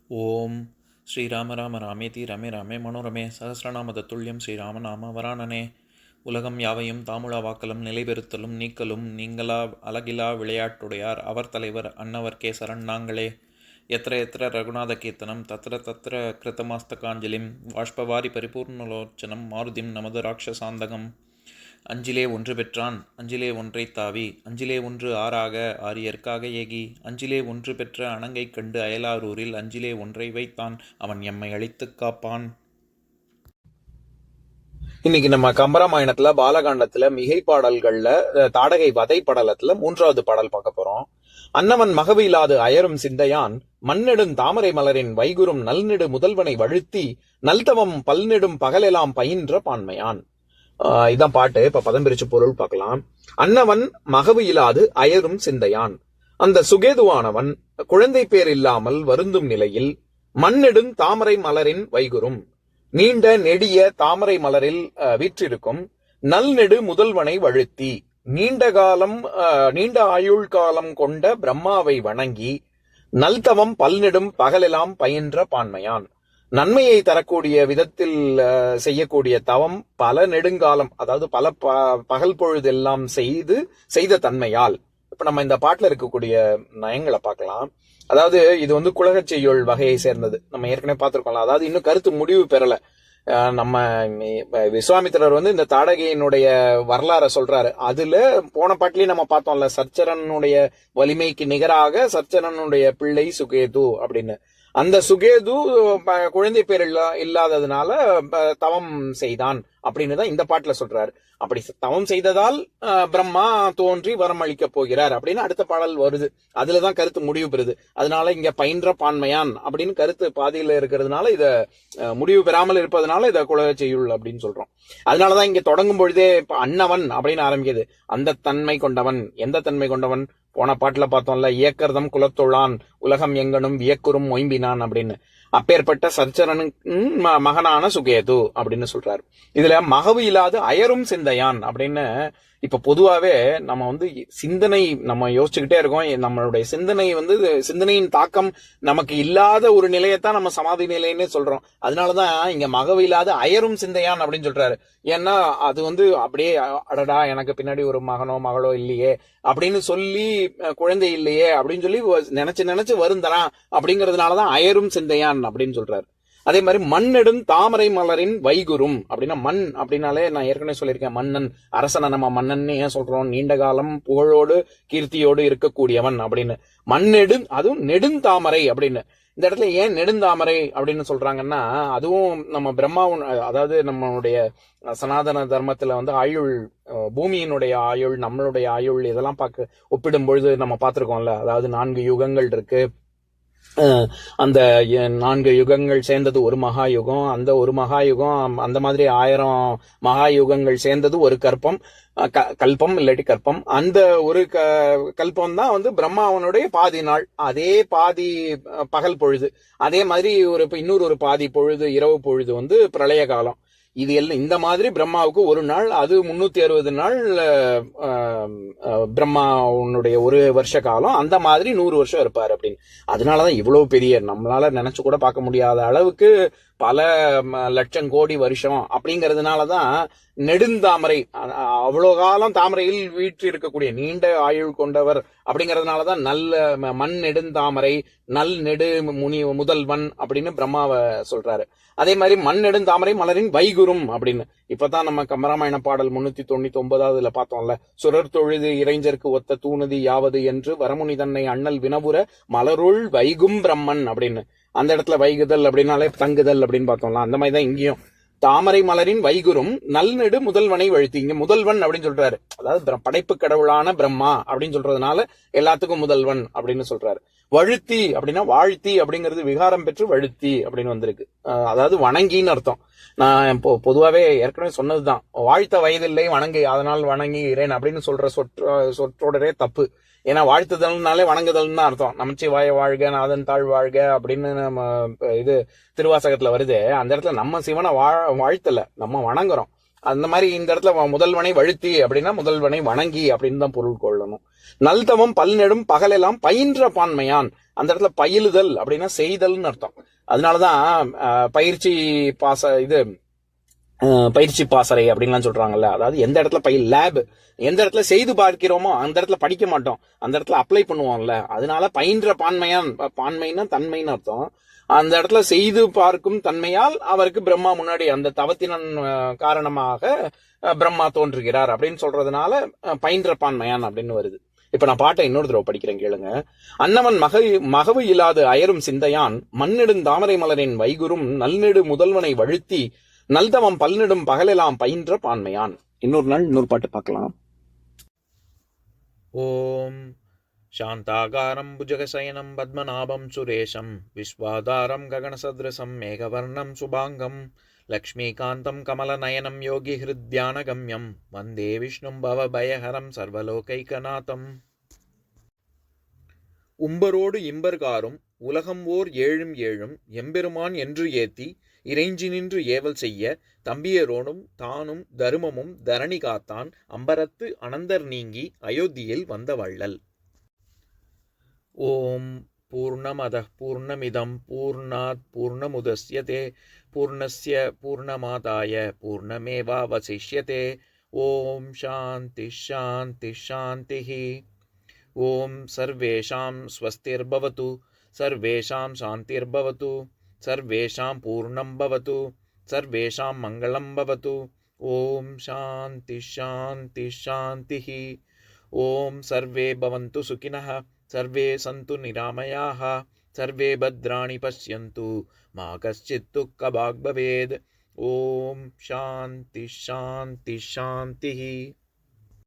ஓம் ஸ்ரீராம ராம ராமேதி ரமே ராமே மனோரமே சகசிரநாம தத்துல்யம் ஸ்ரீராம நாம வராணனே. உலகம் யாவையும் தாமுழா வாக்கலும் நிலைபெறுத்தலும் நீக்கலும் நீங்களா அழகிலா விளையாட்டுடையார் அவர் தலைவர் அன்னவர் கேசரன் நாங்களே. எத்திர எத்திர ரகுநாத கீர்த்தனம் தத்திர தத்திர கிருத்தமாஸ்தகாஞ்சலிம் வாஷ்பவாரி பரிபூர்ணலோச்சனம் மாருதிம் நமது ராட்சசாந்தகம். அஞ்சிலே ஒன்று பெற்றான் அஞ்சிலே ஒன்றை தாவி அஞ்சிலே ஒன்று ஆறாக ஆரியர்க்காக ஏகி அஞ்சிலே ஒன்று பெற்ற அணங்கை கண்டு அயலாரூரில் அஞ்சிலே ஒன்றை வைத்தான் அவன் எம்மை அழித்துக் காப்பான். இன்னைக்கு நம்ம கம்பராமாயணத்துல பாலகாண்டத்துல மிகை பாடல்கள்ல தாடகை வதை படலத்துல 3வது பாடல் பார்க்க போறோம். அன்னவன் மகவிலாது அயரும் சிந்தையான் மண்ணெடும் தாமரை மலரின் வைகுரும் நல்நெடு முதல்வனை வழுத்தி நல்தவம் பல்நெடும் பகலெல்லாம் பயின்ற பான்மையான். இதான் பாட்டு. இப்ப பதம் பிரிச்சு பொருள் பார்க்கலாம். அன்னவன் மகவு இல்லாது அயரும் சிந்தையான், அந்த சுகேதுவானவன் குழந்தை பேர் இல்லாமல் வருந்தும் நிலையில் மண்ணெடும் தாமரை மலரின் வைகுரும், நீண்ட நெடிய தாமரை மலரில் வீற்றிருக்கும் நல்நெடு முதல்வனை வழுத்தி நீண்ட ஆயுள் காலம் கொண்ட பிரம்மாவை வணங்கி நல்தவம் பல்நெடும் பகலெல்லாம் பயின்ற பான்மையான். நன்மையை தரக்கூடிய விதத்தில் செய்யக்கூடிய தவம் பல நெடுங்காலம், அதாவது பல பகல் பொழுதெல்லாம் செய்த தன்மையால். இப்ப நம்ம இந்த பாட்டுல இருக்கக்கூடிய நயங்களை பார்க்கலாம். அதாவது இது குலகச் செய்யுள் வகையை சேர்ந்தது. நம்ம ஏற்கனவே பார்த்திருக்கோம்ல. அதாவது இன்னும் கருத்து முடிவு பெறல. நம்ம விஸ்வாமித்திரர் இந்த தாடகையினுடைய வரலாற சொல்றாரு. அதுல போன பாட்டிலேயே நம்ம பார்த்தோம்ல, சர்ச்சரனுடைய வலிமைக்கு நிகராக சர்ச்சரனுடைய பிள்ளை சுகேது அப்படின்னு. அந்த சுகேது குழந்தை பேர் இல்லாததுனால தவம் செய்தான் அப்படின்னு தான் இந்த பாட்டுல சொல்றாரு. அப்படி தவம் செய்ததால் பிரம்மா தோன்றி வரம் அளிக்க போகிறார் அப்படின்னு அடுத்த பாடல் வருது. அதுலதான் கருத்து முடிவு பெறுது. அதனால இங்க பயின்ற பான்மையான் அப்படின்னு கருத்து பாதியில இருக்கிறதுனால இத முடிவு பெறாமல் இருப்பதனால இத குலகச் செய்யுள் அப்படின்னு சொல்றோம். அதனாலதான் இங்க தொடங்கும் பொழுதே அன்னவன் அப்படின்னு ஆரம்பிக்குது. அந்த தன்மை கொண்டவன். எந்த தன்மை கொண்டவன்? போன பாட்டுல பார்த்தோம்ல, இயக்கர்தம் குலத்தொழான் உலகம் எங்கனும் வியக்குறும் மொயம்பினான் அப்படின்னு. அப்பேற்பட்ட சர்ச்சரனுக்கு மகனான சுகேது அப்படின்னு சொல்றாரு. இதுல மகவு இல்லாது அயரும் சிந்தையான் அப்படின்னு. இப்ப பொதுவாவே நம்ம சிந்தனை நம்ம யோசிச்சுக்கிட்டே இருக்கோம். நம்மளுடைய சிந்தனையின் தாக்கம் நமக்கு இல்லாத ஒரு நிலையத்தான் நம்ம சமாதி நிலைன்னு சொல்றோம். அதனாலதான் இங்க மகவு இல்லாத அயரும் சிந்தையான் அப்படின்னு சொல்றாரு. ஏன்னா அது அப்படியே அடடா எனக்கு பின்னாடி ஒரு மகனோ மகளோ இல்லையே அப்படின்னு சொல்லி, குழந்தை இல்லையே அப்படின்னு சொல்லி நினைச்சு வருந்தறான். அப்படிங்கறதுனாலதான் அயரும் சிந்தையான் அப்படின்னு சொல்றாரு. அதே மாதிரி மண்ணெடும் தாமரை மலரின் வைகுரும் அப்படின்னா, மண் அப்படின்னாலே நான் ஏற்கனவே சொல்லியிருக்கேன், மன்னன் அரசனை நம்ம மன்னன் ஏன் சொல்றோம்? நீண்ட காலம் புகழோடு கீர்த்தியோடு இருக்கக்கூடியவன் அப்படின்னு. மண்ணெடும், அதுவும் நெடுந்தாமரை அப்படின்னு. இந்த இடத்துல ஏன் நெடுந்தாமரை அப்படின்னு சொல்றாங்கன்னா, அதுவும் நம்ம பிரம்மாவும், அதாவது நம்மளுடைய சனாதன தர்மத்துல ஆயுள், பூமியினுடைய ஆயுள், நம்மளுடைய ஆயுள் இதெல்லாம் ஒப்பிடும் பொழுது நம்ம பார்த்திருக்கோம்ல. அதாவது 4 யுகங்கள் இருக்கு. அந்த 4 யுகங்கள் சேர்ந்தது ஒரு மகா யுகம். அந்த ஒரு மகா யுகம், அந்த மாதிரி 1000 மகா யுகங்கள் சேர்ந்தது ஒரு கல்பம் இல்லாட்டி கற்பம். அந்த ஒரு கல்பம் தான் பிரம்மாவனுடைய பாதி நாள், அதே பாதி பகல் பொழுது. அதே மாதிரி இன்னொரு ஒரு பாதி பொழுது இரவு பொழுது பிரளய காலம். இது எல்லாம் இந்த மாதிரி பிரம்மாவுக்கு ஒரு நாள், அது 360 நாள் பிரம்மாவுடைய ஒரு வருஷ காலம். அந்த மாதிரி 100 வருஷம் இருப்பாரு அப்படின்னு. அதனாலதான் இவ்வளவு பெரிய, நம்மளால நினைச்சு கூட பார்க்க முடியாத அளவுக்கு பல லட்சம் கோடி வருஷம் அப்படிங்கறதுனாலதான் நெடுந்தாமரை, அவ்வளவு காலம் தாமரையில் வீற்று இருக்கக்கூடிய நீண்ட ஆயுள் கொண்டவர் அப்படிங்கறதுனாலதான் நல்ல மண் நெடுந்தாமரை நல் நெடு முதல்வன் அப்படின்னு பிரம்மாவை சொல்றாரு. அதே மாதிரி மண் நெடுந்தாமரை மலரின் வைகுரும் அப்படின்னு. இப்பதான் நம்ம கம்பராமாயண பாடல் 399 பார்த்தோம்ல, சுரர் தொழுது இறைஞ்சருக்கு ஒத்த தூணுதி யாவது என்று வரமுனி தன்னை அண்ணல் வினவுற மலருள் வைகும் பிரம்மன் அப்படின்னு. அந்த இடத்துல வைகுதல் அப்படின்னாலே தங்குதல் அப்படின்னு பார்த்தோம்ல. அந்த மாதிரிதான் இங்கேயும் தாமரை மலரின் வைகுரும் நல்நெடு முதல்வனை வழுத்தி. இங்க முதல்வன் அப்படின்னு சொல்றாரு. அதாவது படைப்பு கடவுளான பிரம்மா அப்படின்னு சொல்றதுனால எல்லாத்துக்கும் முதல்வன் அப்படின்னு சொல்றாரு. வழுத்தி அப்படின்னா வாழ்த்தி அப்படிங்கிறது விகாரம் பெற்று வழுத்தி அப்படின்னு வந்திருக்கு. அதாவது வணங்கின்னு அர்த்தம். நான் பொதுவாவே ஏற்கனவே சொன்னதுதான், வாழ்த்த வயதில்லை வணங்கி அதனால் வணங்குகிறேன் அப்படின்னு சொல்ற சொற்றொடரே தப்பு. ஏன்னா வாழ்த்துதல்னாலே வணங்குதல் தான் அர்த்தம். நமச்சிவாய வாழ்க நாதன் தாழ் வாழ்க அப்படின்னு நம்ம திருவாசகத்துல வருது. அந்த இடத்துல நம்ம சிவனை வாழ்த்தல, நம்ம வணங்குறோம். அந்த மாதிரி இந்த இடத்துல முதல்வனை வழுத்தி அப்படின்னா முதல்வனை வணங்கி அப்படின்னு தான் பொருள் கொள்ளணும். நல்தவம் பல்நெடும் பகலெல்லாம் பயின்ற பான்மையான். அந்த இடத்துல பயிலுதல் அப்படின்னா செய்தல்னு அர்த்தம். அதனாலதான் பயிற்சி பாசறை அப்படின்லாம் சொல்றாங்கல்ல. அதாவது எந்த இடத்துல லேப் எந்த இடத்துல செய்து பார்க்கிறோமோ அந்த இடத்துல படிக்க மாட்டோம், அந்த இடத்துல அப்ளை பண்ணுவோம்ல. அதனால பயின்ற பான்மைன்னா தன்மைன்னு அர்த்தம். அந்த இடத்துல செய்து பார்க்கும் தன்மையால் அவருக்கு பிரம்மா முன்னாடி அந்த தவத்தினன் காரணமாக பிரம்மா தோன்றுகிறார் அப்படின்னு சொல்றதுனால பயின்ற பான்மையான் அப்படின்னு வருது. இப்ப நான் பாட்டை இன்னொரு தடவை படிக்கிறேன், கேளுங்க. அன்னவன் மகவு இல்லாது அயரும் சிந்தையான் மண்ணெடும் தாமரை மலரின் வைகுரும் நல்நெடு முதல்வனை வழுத்தி நல்தவம் பல்நெடும் பகலெல்லாம் பயின்ற பான்மையான். இன்னொரு நாள் இன்னொரு பாட்டு பார்க்கலாம். ஓம் சாந்தாகாரம் புஜகசயனம் பத்மநாபம் சுரேஷம் விஸ்வாதாரம் ககனசத்ருசம் மேகவர்ணம் சுபாங்கம் லக்ஷ்மீகாந்தம் கமலநயனம் யோகி ஹிருத்யானகம்யம் வந்தே விஷ்ணும் பவபயஹரம் சர்வலோகைகநாதம். உம்பரோடு இம்பர்காரும் உலகம் ஓர் ஏழும் ஏழும் எம்பெருமான் என்று ஏத்தி இறைஞ்சி நின்று ஏவல் செய்ய தம்பியரோனும் தானும் தருமமும் தரணி காத்தான் அம்பரத்து அனந்தர் நீங்கி அயோத்தியில் வந்த வள்ளல். ஓம் பூர்ணமதః பூர்ணமிதம் பூர்ணாத் பூர்ணமுதஸ்யதே பூர்ணஸ்ய பூர்ணமாதாய பூர்ணமேவாவசிஷ்யதே. ஓம் சாந்தி ஷாந்தி ஷாந்திஹி. ஓம் சர்வேஷாம் ஸ்வஸ்திர்பவது சர்வேஷாம் சாந்திர்பவது சர்வேஷாம் பூர்ணம் பவது சர்வேஷாம் மங்களம் பவது. ஓம் சாந்தி ஷாந்தி ஷாந்திஹி. ஓம் சர்வே பவந்து சுகினः சர்வே சந்து நிராமயாः சர்வே பத்ராணி பஷ்யந்து மா கஷ்சித் துக்கபாக் பவேத். ஓம் சாந்தி ஷாந்தி ஷாந்திஹி.